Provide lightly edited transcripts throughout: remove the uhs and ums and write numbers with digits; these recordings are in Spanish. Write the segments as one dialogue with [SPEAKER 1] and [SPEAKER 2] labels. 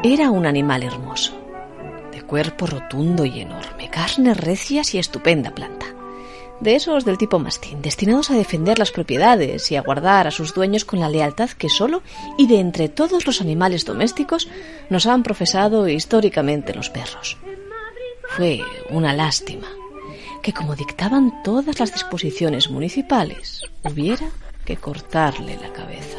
[SPEAKER 1] Era un animal hermoso, de cuerpo rotundo y enorme, carnes recias y estupenda planta. De esos del tipo mastín, destinados a defender las propiedades y a guardar a sus dueños con la lealtad que solo y de entre todos los animales domésticos nos han profesado históricamente los perros. Fue una lástima que, como dictaban todas las disposiciones municipales, hubiera que cortarle la cabeza.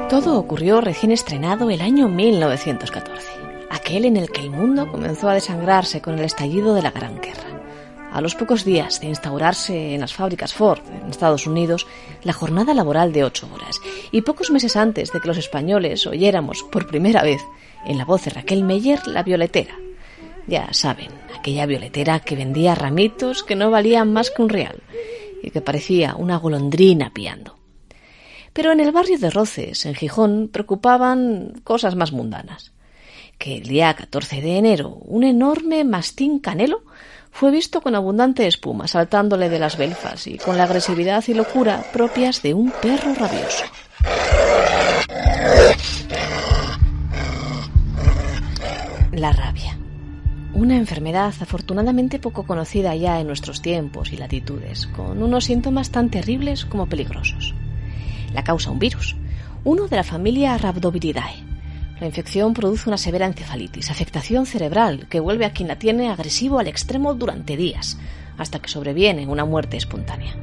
[SPEAKER 1] Todo ocurrió recién estrenado el año 1914, aquel en el que el mundo comenzó a desangrarse con el estallido de la Gran Guerra. A los pocos días de instaurarse en las fábricas Ford en Estados Unidos la jornada laboral de 8 horas y pocos meses antes de que los españoles oyéramos por primera vez en la voz de Raquel Meyer la violetera. Ya saben, aquella violetera que vendía ramitos que no valían más que un real y que parecía una golondrina piando. Pero en el barrio de Roces, en Gijón, preocupaban cosas más mundanas. Que el día 14 de enero un enorme mastín canelo fue visto con abundante espuma saltándole de las belfas y con la agresividad y locura propias de un perro rabioso. La rabia. Una enfermedad afortunadamente poco conocida ya en nuestros tiempos y latitudes, con unos síntomas tan terribles como peligrosos. La causa un virus, uno de la familia Rhabdoviridae. La infección produce una severa encefalitis, afectación cerebral que vuelve a quien la tiene agresivo al extremo durante días, hasta que sobreviene una muerte espontánea.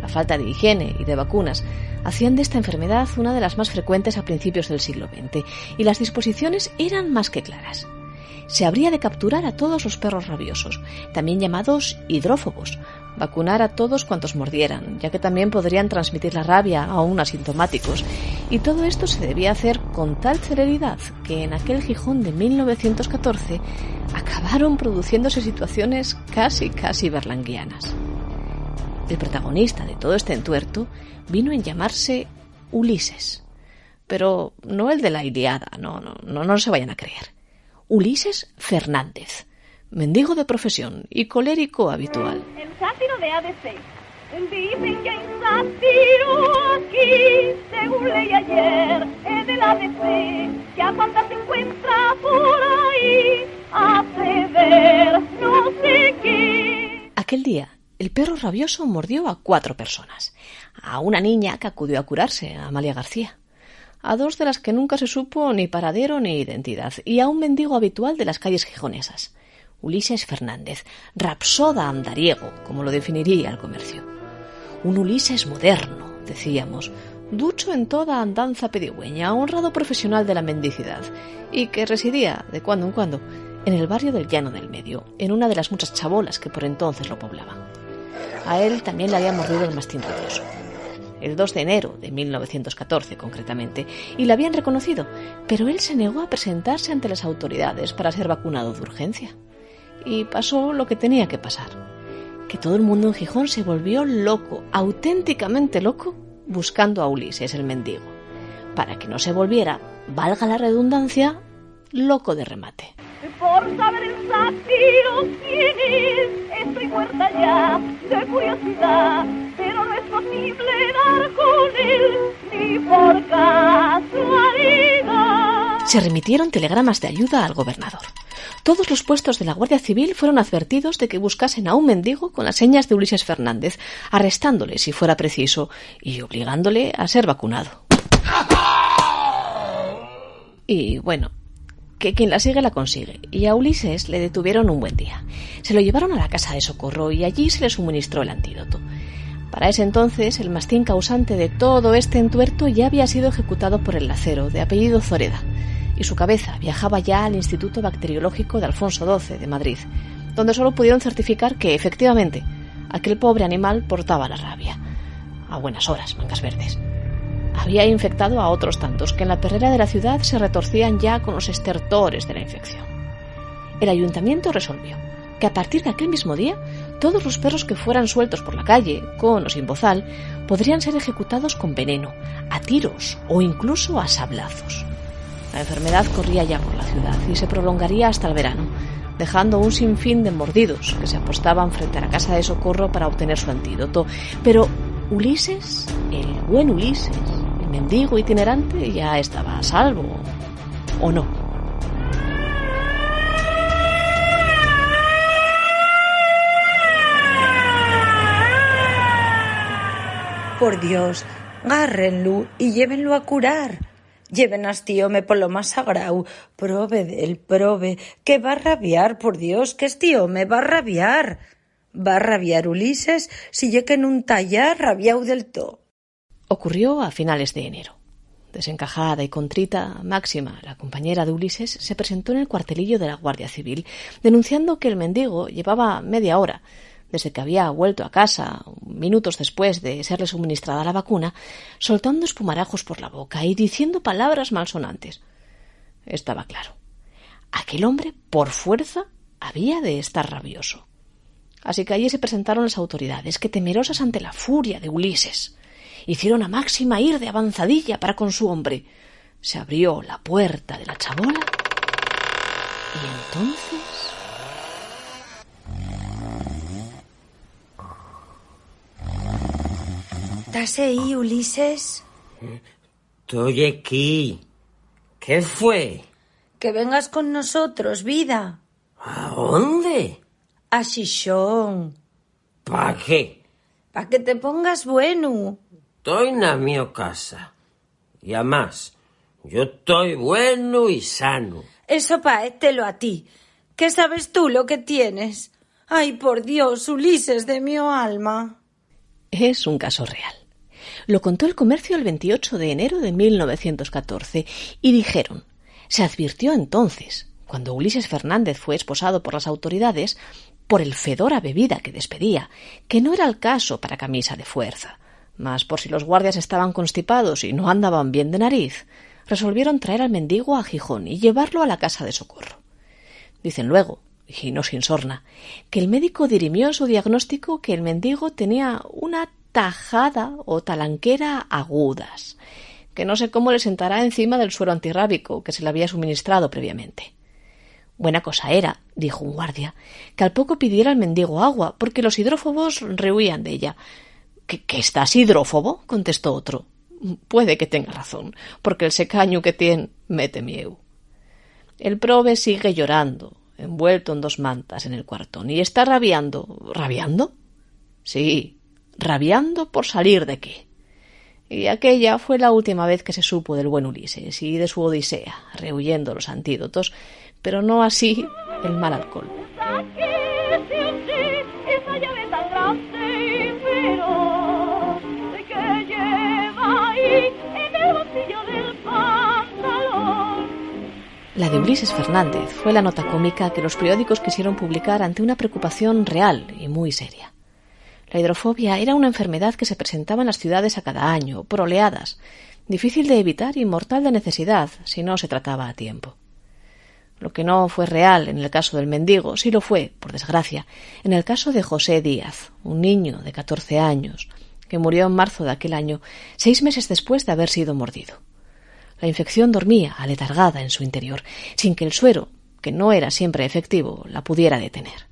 [SPEAKER 1] La falta de higiene y de vacunas hacían de esta enfermedad una de las más frecuentes a principios del siglo XX, y las disposiciones eran más que claras. Se habría de capturar a todos los perros rabiosos, también llamados hidrófobos, vacunar a todos cuantos mordieran, ya que también podrían transmitir la rabia aún asintomáticos, y todo esto se debía hacer con tal celeridad que en aquel Gijón de 1914 acabaron produciéndose situaciones casi berlanguianas. El protagonista de todo este entuerto vino en llamarse Ulises, pero no el de la Ilíada, no se vayan a creer. Ulises Fernández, mendigo de profesión y colérico habitual.
[SPEAKER 2] El sátiro de ABC. Dicen que hay un sátiro aquí, según leí ayer en el ABC, que a cuantas se encuentra por ahí, hace ver no sé qué.
[SPEAKER 1] Aquel día, el perro rabioso mordió a 4 personas. A una niña que acudió a curarse, a Amalia García. A 2 de las que nunca se supo ni paradero ni identidad, y a un mendigo habitual de las calles gijonesas, Ulises Fernández, rapsoda andariego, como lo definiría el comercio. Un Ulises moderno, decíamos, ducho en toda andanza pedigüeña, honrado profesional de la mendicidad, y que residía, de cuando en cuando, en el barrio del Llano del Medio, en una de las muchas chabolas que por entonces lo poblaban. A él también le había mordido el mastín rabioso. El 2 de enero de 1914, concretamente, y lo habían reconocido, pero él se negó a presentarse ante las autoridades para ser vacunado de urgencia. Y pasó lo que tenía que pasar, que todo el mundo en Gijón se volvió loco, auténticamente loco, buscando a Ulises, el mendigo, para que no se volviera, valga la redundancia, loco de remate.
[SPEAKER 2] Por saber el sátiro quién es, estoy muerta ya de curiosidad, pero no es posible dar con él ni por casualidad.
[SPEAKER 1] Se remitieron telegramas de ayuda al gobernador. Todos los puestos de la Guardia Civil fueron advertidos de que buscasen a un mendigo con las señas de Ulises Fernández, arrestándole si fuera preciso y obligándole a ser vacunado. Y bueno, que quien la sigue la consigue, y a Ulises le detuvieron un buen día. Se lo llevaron a la casa de socorro y allí se le suministró el antídoto. Para ese entonces, el mastín causante de todo este entuerto ya había sido ejecutado por el lacero, de apellido Zoreda, y su cabeza viajaba ya al Instituto Bacteriológico de Alfonso XII de Madrid, donde solo pudieron certificar que, efectivamente, aquel pobre animal portaba la rabia. A buenas horas, mangas verdes. Había infectado a otros tantos que en la perrera de la ciudad se retorcían ya con los estertores de la infección. El ayuntamiento resolvió que a partir de aquel mismo día todos los perros que fueran sueltos por la calle, con o sin bozal, podrían ser ejecutados con veneno, a tiros o incluso a sablazos. La enfermedad corría ya por la ciudad y se prolongaría hasta el verano, dejando un sinfín de mordidos que se apostaban frente a la casa de socorro para obtener su antídoto. Pero Ulises, el buen Ulises, el mendigo itinerante, ya estaba a salvo, ¿o no?
[SPEAKER 3] Por Dios, gárrenlo y llévenlo a curar. Lleven a este home polo más sagrau. Prove, que va a rabiar, por Dios, que este home va a rabiar. Va a rabiar Ulises si lle que nun talla rabiau del todo.
[SPEAKER 1] Ocurrió a finales de enero. Desencajada y contrita, Máxima, la compañera de Ulises, se presentó en el cuartelillo de la Guardia Civil, denunciando que el mendigo llevaba media hora, desde que había vuelto a casa, minutos después de serle suministrada la vacuna, soltando espumarajos por la boca y diciendo palabras malsonantes. Estaba claro. Aquel hombre, por fuerza, había de estar rabioso. Así que allí se presentaron las autoridades, que, temerosas ante la furia de Ulises, hicieron a Máxima ir de avanzadilla para con su hombre. Se abrió la puerta de la chabola y entonces...
[SPEAKER 3] ¿Estás ahí, Ulises?
[SPEAKER 4] Estoy aquí. ¿Qué fue?
[SPEAKER 3] Que vengas con nosotros, vida.
[SPEAKER 4] ¿A dónde?
[SPEAKER 3] A Xixón.
[SPEAKER 4] ¿Para qué?
[SPEAKER 3] Pa' que te pongas bueno.
[SPEAKER 4] Estoy na mi casa. Y además, yo estoy bueno y sano.
[SPEAKER 3] Eso paételo a ti. ¿Qué sabes tú lo que tienes? Ay, por Dios, Ulises de mi alma.
[SPEAKER 1] Es un caso real. Lo contó el Comercio el 28 de enero de 1914 y dijeron, se advirtió entonces, cuando Ulises Fernández fue esposado por las autoridades, por el fedor a bebida que despedía, que no era el caso para camisa de fuerza, mas por si los guardias estaban constipados y no andaban bien de nariz, resolvieron traer al mendigo a Gijón y llevarlo a la casa de socorro. Dicen luego, y no sin sorna, que el médico dirimió en su diagnóstico que el mendigo tenía una tajada o talanquera agudas, que no sé cómo le sentará encima del suero antirrábico que se le había suministrado previamente. Buena cosa era, dijo un guardia, que al poco pidiera al mendigo agua, porque los hidrófobos rehuían de ella. ¿Que estás hidrófobo? Contestó otro. Puede que tenga razón, porque el secaño que tiene mete mieu. El probe sigue llorando, envuelto en 2 mantas en el cuartón, y está rabiando. ¿Rabiando? Sí, rabiando por salir de qué. Y aquella fue la última vez que se supo del buen Ulises y de su odisea, rehuyendo los antídotos, pero no así el mal alcohol. La de Ulises Fernández fue la nota cómica que los periódicos quisieron publicar ante una preocupación real y muy seria. La hidrofobia era una enfermedad que se presentaba en las ciudades a cada año, por oleadas, difícil de evitar y mortal de necesidad si no se trataba a tiempo. Lo que no fue real en el caso del mendigo sí lo fue, por desgracia, en el caso de José Díaz, un niño de 14 años, que murió en marzo de aquel año, 6 meses después de haber sido mordido. La infección dormía, aletargada en su interior, sin que el suero, que no era siempre efectivo, la pudiera detener.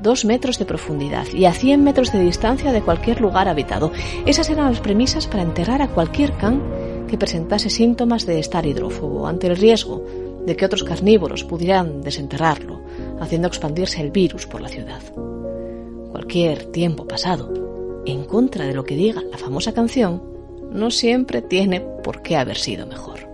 [SPEAKER 1] 2 metros de profundidad y a 100 metros de distancia de cualquier lugar habitado. Esas eran las premisas para enterrar a cualquier can que presentase síntomas de estar hidrófobo, ante el riesgo de que otros carnívoros pudieran desenterrarlo, haciendo expandirse el virus por la ciudad. Cualquier tiempo pasado, en contra de lo que diga la famosa canción, no siempre tiene por qué haber sido mejor.